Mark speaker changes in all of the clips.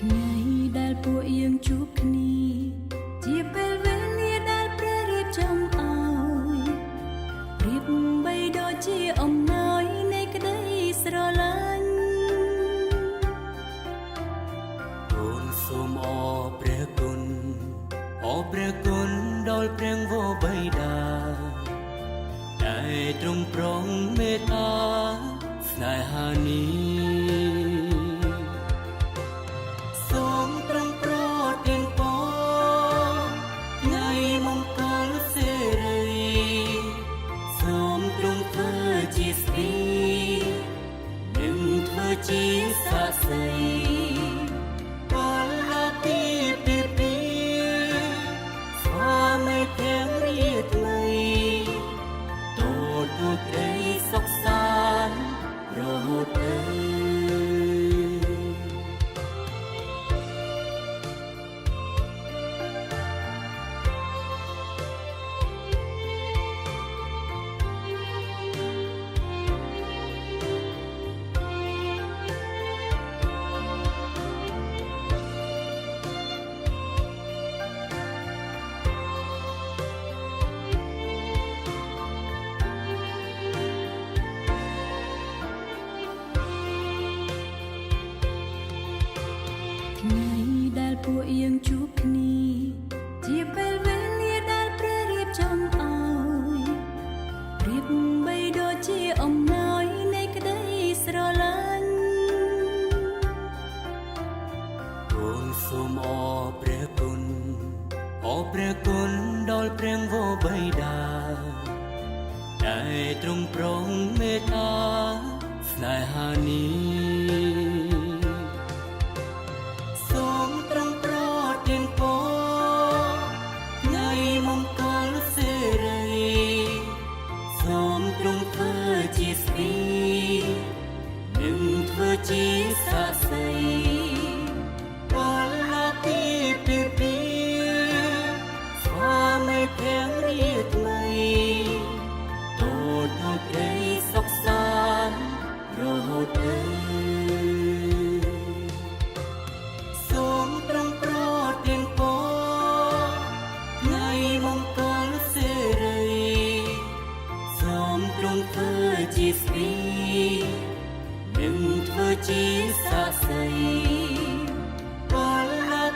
Speaker 1: ថ្ងៃដែលពួកយើងជួបគ្នាជាពេលវេលាដែលព្រះរៀបចំឲ្យប្រៀបបីដូចជាអំណោយនៃក្តីស្រឡាញ់
Speaker 2: អូនសូមអរព្រះគុណអរព្រះគុណដល់ព្រះវរបិតាដែលទ្រង់ប្រងមេត្តាស្នេហានេះសូមទ្រង់ប្រទានពរថ្ងៃមង្គលសិរីសូមទ្រង់ធ្វើជាស្ពាយនិងធ្វើជាសាក្សីពលពីពីស្វាមីព្រះរាថ្មីទូលក្តីសុខសាន្តរហូតទៅ
Speaker 1: ថ្ងៃដែលពួកយើងជួបគ្នាជាពេលវេលាដែលព្រះរៀបចំឲ្យប្រៀបបីដូចជាអំណោយនៃក្តីស្រឡាញ់
Speaker 2: អូនសូមអរព្រះគុណអរព្រះគុណដល់ព្រះវរបិតាដែលទ្រង់ប្រងមេត្តាស្នេហានេះសូមទ្រង់ប្រទានពរថ្ងៃមង្គលសិរីសូមទ្រង់ធ្វើជាស្ពាយនិងធ្វើជាសាក្សីពលពីស្វាមីព្រះរាថ្មីទូលក្តីសុខសាន្តរហូតទៅសូមទ្រង់ប្រទានពរថ្ងៃមង្គលសិរីសូមទ្រង់ធ្វើជាស្ពាយនិងធ្វើជាសាក្សីពល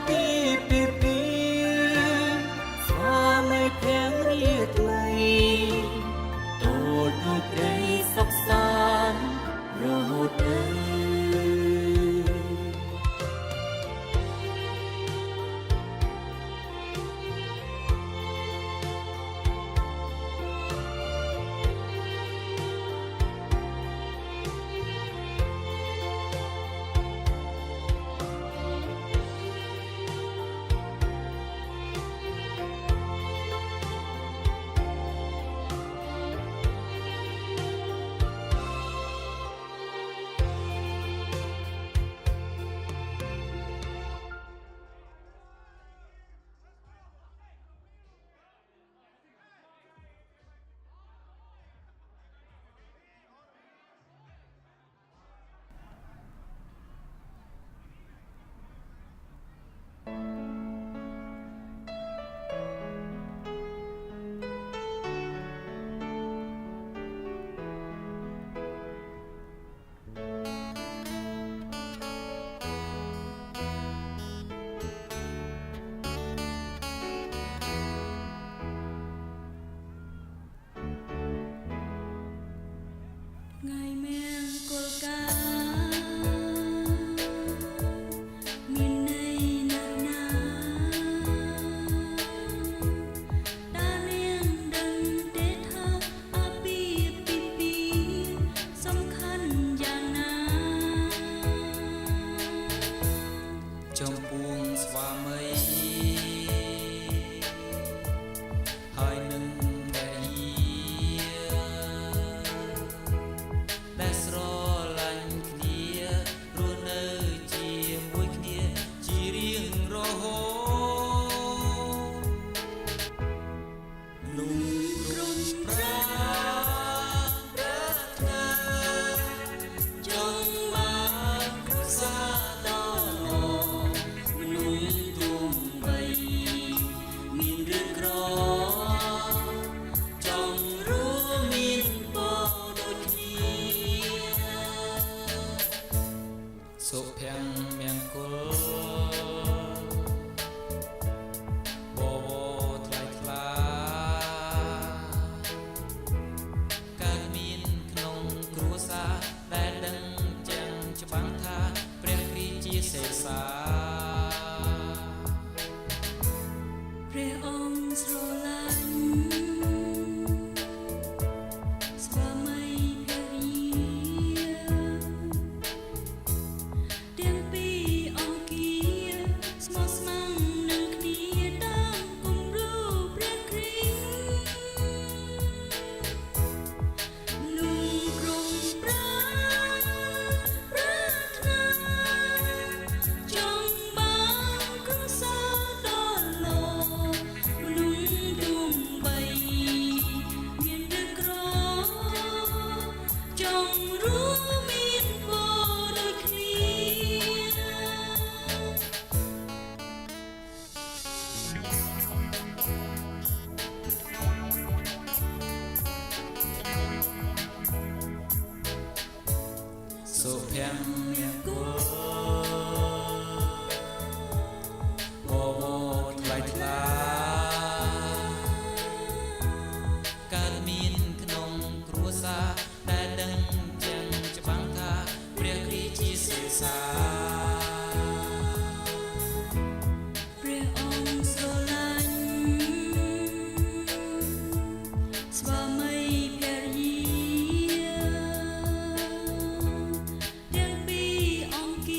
Speaker 2: ពីស្វាមីព្រះរាថ្មីទូលក្តីសុខសាន្តរហូតទៅ
Speaker 1: ថ្ងៃមង្គលការមានន័យណាស់ណាតើនាងដឹងទេថាអាពាហ៍ពិពាហ៍សំខាន់យ៉ាងណា
Speaker 2: ចំពោះស្វាមីហើយនឹងដែលស្រឡាញ់គ្នារស់នៅជាមួយគ្នាជារៀងរហូតលំរំប្រាប្រាថ្នាចង់បានសាដល់ ទាំងមានគោវវថ្លៃថ្លាកើតមានក្នុងគ្រួសារដែលដឹងចឹងច្បាំងថាព្រះគ្រីស្ទជាសេសា
Speaker 1: ព្រះអង្គស្រឡាញ់ស្វាមីភរិយាទាំងពីរអង្គ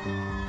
Speaker 1: Thank you.